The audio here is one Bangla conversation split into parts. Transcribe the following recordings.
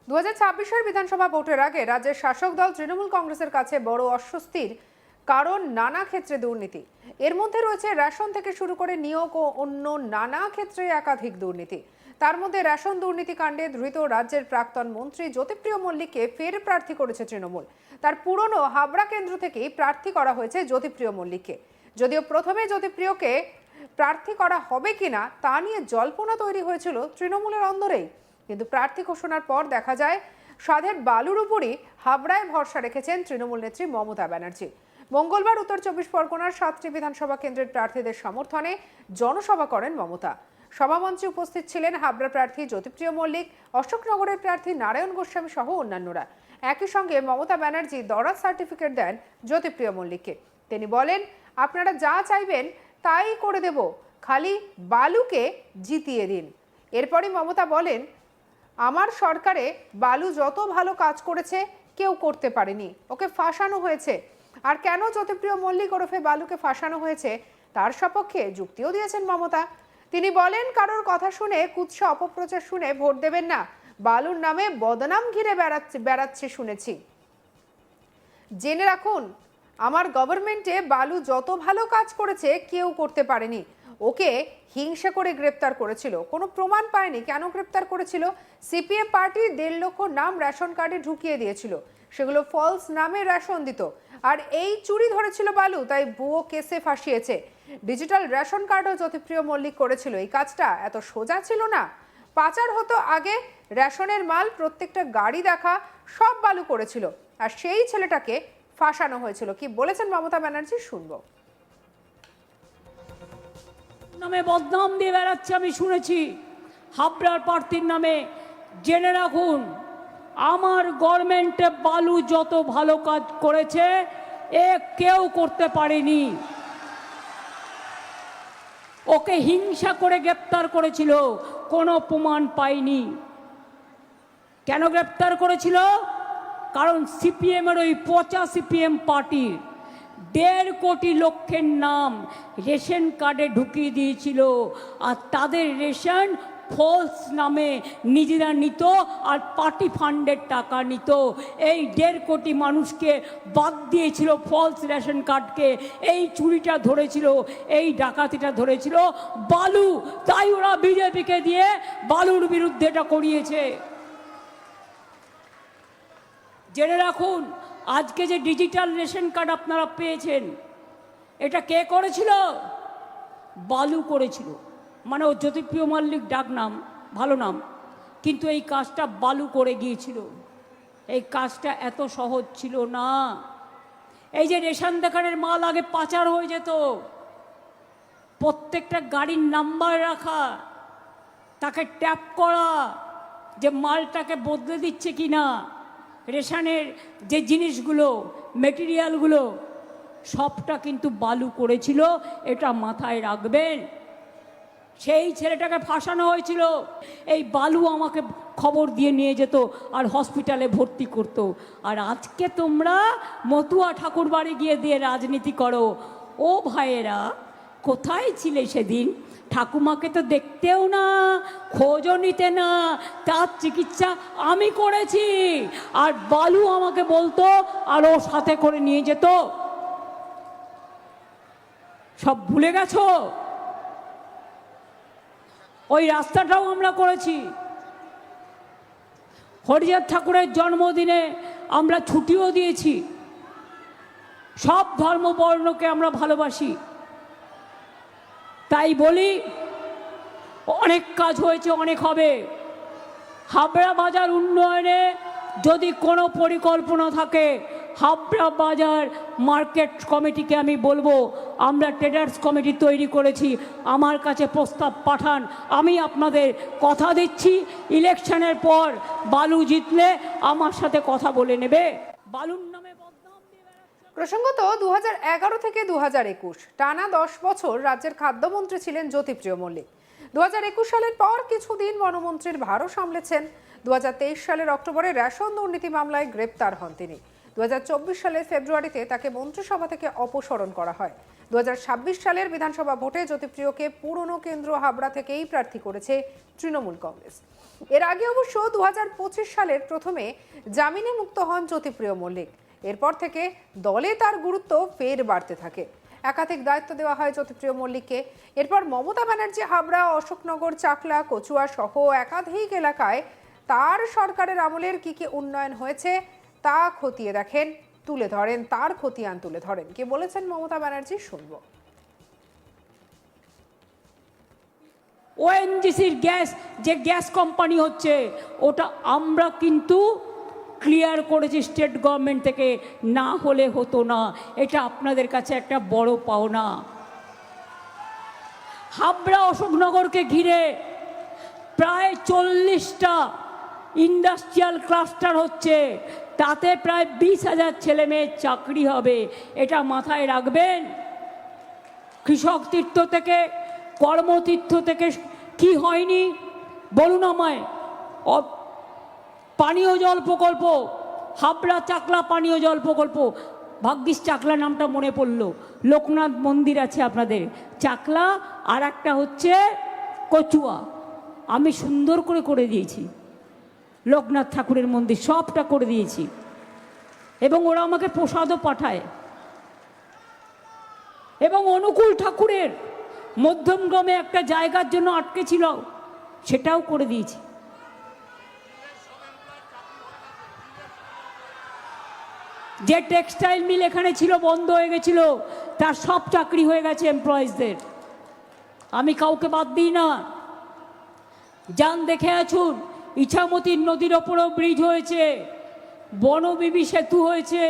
2026-এর বিধানসভা ভোটের আগে রাজ্যের শাসক দল তৃণমূল কংগ্রেসের কাছে বড় অস্বস্তির কারণ নানা ক্ষেত্রে দুর্নীতি। এর মধ্যে রয়েছে রেশন থেকে শুরু করে নিয়োগ ও অন্য নানা ক্ষেত্রে একাধিক দুর্নীতি। তার মধ্যে রেশন দুর্নীতি কাণ্ডে ধৃত রাজ্যের প্রাক্তন মন্ত্রী জ্যোতিপ্রিয় মল্লিককে ফের প্রার্থী করেছে তৃণমূল। তার পুরনো হাবড়া কেন্দ্র থেকেই প্রার্থী করা হয়েছে জ্যোতিপ্রিয় মল্লিককে। যদিও প্রথমে জ্যোতিপ্রিয়কে প্রার্থী করা হবে কিনা তা নিয়ে জল্পনা তৈরি হয়েছিল তৃণমূলের অন্দরেই, কিন্তু প্রার্থী ঘোষণার পর দেখা যায় সাধের বালুর উপরই হাবড়ায় ভরসা রেখেছেন তৃণমূল নেত্রী মমতা ব্যানার্জি। মঙ্গলবার উত্তর 24 পরগনার 7টি বিধানসভা কেন্দ্রের প্রার্থীদের সমর্থনে জনসভা করেন মমতা। সভামঞ্চে উপস্থিত ছিলেন হাবড়া প্রার্থী জ্যোতিপ্রিয় মল্লিক, অশোকনগরের প্রার্থী নারায়ণ গোস্বামী সহ অন্যান্যরা। একই সঙ্গে মমতা ব্যানার্জি দরাজ সার্টিফিকেট দেন জ্যোতিপ্রিয় মল্লিককে। তিনি বলেন, আপনারা যা চাইবেন তাই করে দেব, খালি বালুকে জিতিয়ে দিন। এরপরই মমতা বলেন, আমার সরকারে বালু যত ভালো কাজ করেছে কেউ করতে পারেনি, ওকে ফাঁসানো হয়েছে। আর কেন জ্যোতিপ্রিয় মল্লিক ওরফে বালুকে ফাঁসানো হয়েছে তার সপক্ষে যুক্তিও দিয়েছেন মমতা। তিনি বলেন, কারোর কথা শুনে কুৎসা অপপ্রচার শুনে ভোট দেবেন না। বালুর নামে বদনাম ঘিরে বেড়াচ্ছে শুনেছি। জেনে রাখুন, আমার গভর্নমেন্টে বালু যত ভালো কাজ করেছে কেউ করতে পারেনি। ওকে হিংসা করে গ্রেপ্তার করেছিল, কোনো প্রমাণ পায়নি। কেন গ্রেপ্তার করেছিল? সিপিএম পার্টির 1.5 লক্ষ নাম রেশন কার্ডে ঢুকিয়ে দিয়েছিল, সেগুলো ফলস নামে রেশন দিত। আর এই চুরি ধরেছিল বালু, তাই ভুয়ো কেসে ফাঁসিয়েছে। ডিজিটাল রেশন কার্ডও জ্যোতিপ্রিয় মল্লিক করেছিল। এই কাজটা এত সোজা ছিল না। পাচার হতো আগে, রেশনের মাল প্রত্যেকটা গাড়ি দেখা সব বালু করেছিল। আর সেই ছেলেটাকে ফাঁসানো হয়েছিল। কি বলেছেন মমতা ব্যানার্জি শুনবো। নামে বদনাম দিয়ে বেড়াচ্ছে আমি শুনেছি, হাবড়ার প্রার্থীর নামে। জেনে রাখুন, আমার গভর্নমেন্টে বালু যত ভালো কাজ করেছে এ কেউ করতে পারেনি। ওকে হিংসা করে গ্রেপ্তার করেছিল, কোনো প্রমাণ পাইনি। কেন গ্রেপ্তার করেছিল? কারণ সিপিএমের ওই পচা সিপিএম পার্টির 1.5 কোটি লোকের নাম রেশন কার্ডে ঢুকিয়ে দিয়েছিল। আর তাদের রেশন ফলস নামে নিজেরা নিত আর পার্টি ফান্ডের টাকা নিত। এই 1.5 কোটি মানুষকে বাদ দিয়েছিল ফলস রেশন কার্ডকে। এই চুরিটা ধরেছিল, এই ডাকাতিটা ধরেছিল বালু। তাই ওরা বিজেপিকে দিয়ে বালুর বিরুদ্ধে এটা করিয়েছে। জেনে রাখুন, আজকে যে ডিজিটাল রেশন কার্ড আপনারা পেয়েছেন, এটা কে করেছিল? বালু করেছিল। মানে ও জ্যোতিপ্রিয় মল্লিক ডাক নাম, ভালো নাম, কিন্তু এই কাজটা বালু করে গিয়েছিল। এই কাজটা এত সহজ ছিল না। এই যে রেশন দোকানের মাল আগে পাচার হয়ে যেত, প্রত্যেকটা গাড়ির নাম্বার রাখা, তাকে ট্যাপ করা যে মালটাকে বদলে দিচ্ছে কি না, রেশনের যে জিনিসগুলো, মেটেরিয়ালগুলো সবটা কিন্তু বালু করেছিল। এটা মাথায় রাখবেন। সেই ছেলেটাকে ফাঁসানো হয়েছিল। এই বালু আমাকে খবর দিয়ে নিয়ে যেত আর হসপিটালে ভর্তি করত। আর আজকে তোমরা মতুয়া ঠাকুর বাড়ি গিয়ে দিয়ে রাজনীতি করো। ও ভাইয়েরা, কোথায় ছিলে সেদিন? ঠাকুমাকে তো দেখতেও না, খোঁজও নিতে না। তার চিকিৎসা আমি করেছি। আর বালু আমাকে বলতো আর ও সাথে করে নিয়ে যেত। সব ভুলে গেছো? ওই রাস্তাটাও আমরা করেছি। হরিচাঁদ ঠাকুরের জন্মদিনে আমরা ছুটিও দিয়েছি। সব ধর্ম বর্ণকে আমরা ভালোবাসি। তাই বলি, অনেক কাজ হয়েছে, অনেক হবে। হাবড়া বাজার উন্নয়নে যদি কোনো পরিকল্পনা থাকে, হাবড়া বাজার মার্কেট কমিটিকে আমি বলবো, আমরা ট্রেডার্স কমিটি তৈরি করেছি, আমার কাছে প্রস্তাব পাঠান। আমি আপনাদের কথা দিচ্ছি, ইলেকশনের পর বালু জিতলে আমার সাথে কথা বলে নেবে। বালুর নামে প্রসঙ্গত 2011 থেকে 2021 টানা 10 বছর রাজ্যের খাদ্যমন্ত্রী ছিলেন জ্যোতিপ্রিয় মল্লিক। 2021 সালের পর কিছুদিন বনমন্ত্রীর ভারও সামলেছেন। 2023 সালের অক্টোবরে রেশন দুর্নীতি মামলায় গ্রেপ্তার হন তিনি। 2024 সালের ফেব্রুয়ারিতে তাকে মন্ত্রিসভা থেকে অপসারণ করা হয়। 2026 সালের বিধানসভা ভোটে জ্যোতিপ্রিয়কে পুরনো কেন্দ্র হাবড়া থেকেই প্রার্থী করেছে তৃণমূল কংগ্রেস। এর আগে অবশ্য 2025 সালের প্রথমে জামিনে মুক্ত হন জ্যোতিপ্রিয় মল্লিক। এরপর থেকে দলে তার গুরুত্ব ফের বাড়তে থাকে। একাধিক দায়িত্ব দেওয়া হয় জ্যোতিপ্রিয় মল্লিককে। এরপর মমতা ব্যানার্জি হাবড়া, অশোকনগর, চাকলা, কচুয়া সহ একাধিক এলাকায় তার সরকারের আমলের কি কি উন্নয়ন হয়েছে তা খতিয়ে দেখেন, তুলে ধরেন, তার খতিয়ান তুলে ধরেন। কে বলেছেন মমতা ব্যানার্জি, শুনবো। ওএনজিসির যে গ্যাস কোম্পানি হচ্ছে ওটা আমরা কিন্তু ক্লিয়ার করেছি স্টেট গভর্নমেন্ট থেকে, না হলে হতো না। এটা আপনাদের কাছে একটা বড় পাওনা। হাবড়া অশোকনগরকে ঘিরে প্রায় 40টা ইন্ডাস্ট্রিয়াল ক্লাস্টার হচ্ছে, তাতে প্রায় 20,000 ছেলে মেয়ের চাকরি হবে। এটা মাথায় রাখবেন। কৃষক তীর্থ থেকে, কর্মতীর্থ থেকে কি হয়নি বলুন আমায়। পানীয় জল প্রকল্প, হাবড়া চাকলা পানীয় জল প্রকল্প, ভাগ্যিস চাকলা নামটা মনে পড়লো। লোকনাথ মন্দির আছে আপনাদের চাকলা, আর একটা হচ্ছে কচুয়া। আমি সুন্দর করে দিয়েছি লোকনাথ ঠাকুরের মন্দির, সবটা করে দিয়েছি, এবং ওরা আমাকে প্রসাদও পাঠায়। এবং অনুকূল ঠাকুরের মধ্যমগ্রামে একটা জায়গার জন্য আটকে ছিল, সেটাও করে দিয়েছি। যে টেক্সটাইল মিল এখানে ছিল, বন্ধ হয়ে গেছিল, তার সব চাকরি হয়ে গেছে এমপ্লয়িজদের। আমি কাউকে বাদ দিই না। যান দেখে আছুন, ইছামতির নদীর ওপরেও ব্রিজ হয়েছে, বনবিবি সেতু হয়েছে,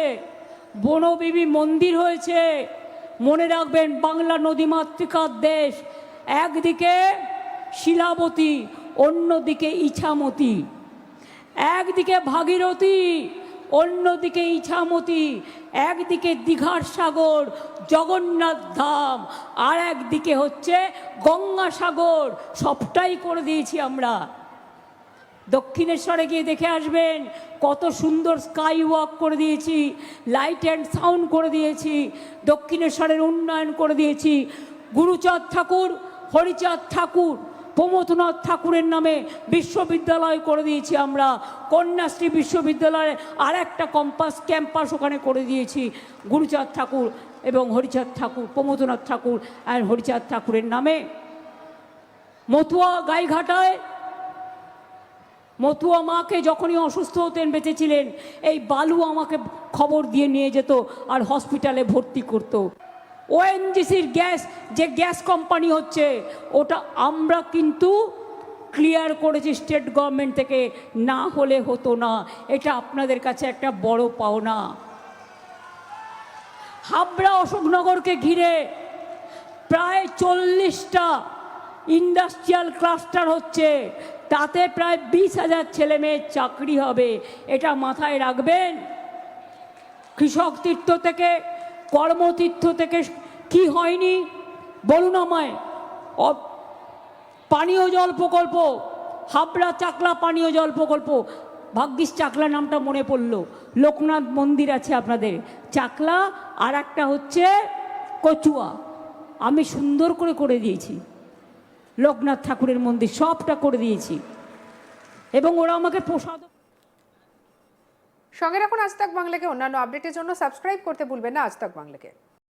বনবিবি মন্দির হয়েছে। মনে রাখবেন, বাংলা নদীমাতৃকার দেশ। একদিকে শিলাবতী, অন্যদিকে ইছামতি, একদিকে ভাগীরথী, অন্যদিকে ইছামতি, একদিকে দীঘার সাগর জগন্নাথ ধাম, আর একদিকে হচ্ছে গঙ্গাসাগর। সবটাই করে দিয়েছি আমরা। দক্ষিণেশ্বরে গিয়ে দেখে আসবেন, কত সুন্দর স্কাই ওয়াক করে দিয়েছি, লাইট অ্যান্ড সাউন্ড করে দিয়েছি, দক্ষিণেশ্বরের উন্নয়ন করে দিয়েছি। গুরুচাঁদ ঠাকুর, হরিচাঁদ ঠাকুর, প্রমথনাথ ঠাকুরের নামে বিশ্ববিদ্যালয় করে দিয়েছি আমরা। কন্যাশ্রী বিশ্ববিদ্যালয়ে আর একটা ক্যাম্পাস ওখানে করে দিয়েছি। গুরুচাঁদ ঠাকুর এবং হরিচাঁদ ঠাকুর, প্রমথনাথ ঠাকুর আর হরিচাঁদ ঠাকুরের নামে। মতুয়া গাইঘাটায় মতুয়া মাকে যখনই অসুস্থ হতেন, বেঁচেছিলেন, এই বালু আমাকে খবর দিয়ে নিয়ে যেত আর হসপিটালে ভর্তি করতো। ওএনজিসির যে গ্যাস কোম্পানি হচ্ছে ওটা আমরা কিন্তু ক্লিয়ার করেছি স্টেট গভর্নমেন্ট থেকে, না হলে হতো না। এটা আপনাদের কাছে একটা বড় পাওনা। হাবড়া অশোকনগরকে ঘিরে প্রায় 40টা ইন্ডাস্ট্রিয়াল ক্লাস্টার হচ্ছে, তাতে প্রায় 20,000 ছেলে মেয়ের চাকরি হবে। এটা মাথায় রাখবেন। কৃষক তীর্থ থেকে, কর্মতীর্থ থেকে কি হয়নি বলুন আমায়। পানীয় জল প্রকল্প, হাবড়া চাকলা পানীয় জল প্রকল্প, ভাগ্যিস চাকলা নামটা মনে পড়লো। লোকনাথ মন্দির আছে আপনাদের চাকলা, আর একটা হচ্ছে কচুয়া। আমি সুন্দর করে দিয়েছি লোকনাথ ঠাকুরের মন্দির, সবটা করে দিয়েছি, এবং ওরা আমাকে প্রসাদ। সঙ্গে রাখুন আজ তাক বাংলাকে। অন্যান্য আপডেটের জন্য সাবস্ক্রাইব করতে ভুলবেন না আজ তাক বাংলাকে।